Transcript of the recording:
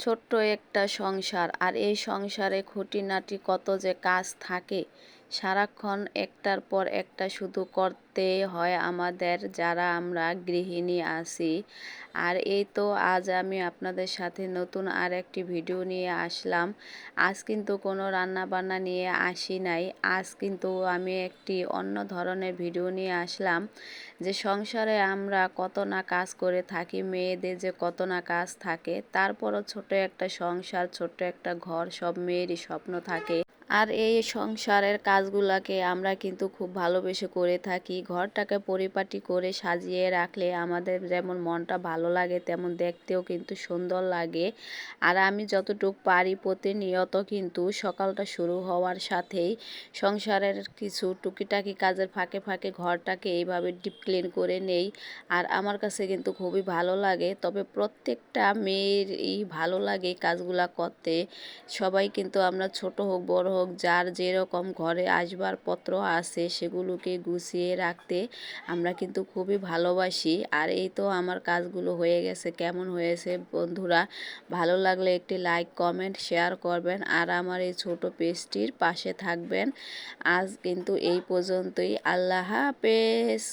ছোট্ট একটা সংসার, আর এই সংসারে খুঁটিনাটি কত যে কাজ থাকে। সারাক্ষণ একটার পর একটা শুধু করতে হয় আমাদের, যারা আমরা গৃহিণী আছি। আর এই তো আজ আমি আপনাদের সাথে নতুন আর একটি ভিডিও নিয়ে আসলাম। আজ কিন্তু কোনো রান্না বান্না নিয়ে আসি নাই, আজ কিন্তু আমি একটি অন্য ধরনের ভিডিও নিয়ে আসলাম। যে সংসারে আমরা কত না কাজ করে থাকি, মেয়েদের যে কত না কাজ থাকে, তারপরও ছোট একটা সংসার, ছোট্ট একটা ঘর সব মেয়েরই স্বপ্ন থাকে। আর এই সংসারের কাজগুলাকে আমরা কিন্তু খুব ভালোবেসে করে থাকি। ঘরটাকে পরিপাটি করে সাজিয়ে রাখলে আমাদের যেমন মনটা ভালো লাগে, তেমন দেখতেও কিন্তু সুন্দর লাগে। আর আমি যতটুকু পারি প্রতিনিয়ত কিন্তু সকালটা শুরু হওয়ার সাথেই সংসারের কিছু টুকিটাকি কাজের ফাঁকে ফাঁকে ঘরটাকে এইভাবে ডিপ ক্লিন করে নেই। আর আমার কাছে কিন্তু খুবই ভালো লাগে, তবে প্রত্যেকটা মেয়েরই ভালো লাগে কাজগুলা করতে। সবাই কিন্তু আমরা ছোট হোক বড় হোক, যার যেরকম ঘরে আসবাবপত্র আছে সেগুলোকে গুছিয়ে রাখতে আমরা কিন্তু খুবই ভালোবাসি। আর এই তো আমার কাজগুলো হয়ে গেছে। কেমন হয়েছে বন্ধুরা, ভালো লাগলে একটি লাইক কমেন্ট শেয়ার করবেন, আর আমার এই ছোট পেজটির পাশে থাকবেন। আজ কিন্তু এই পর্যন্তই। আল্লাহ হাফেজ।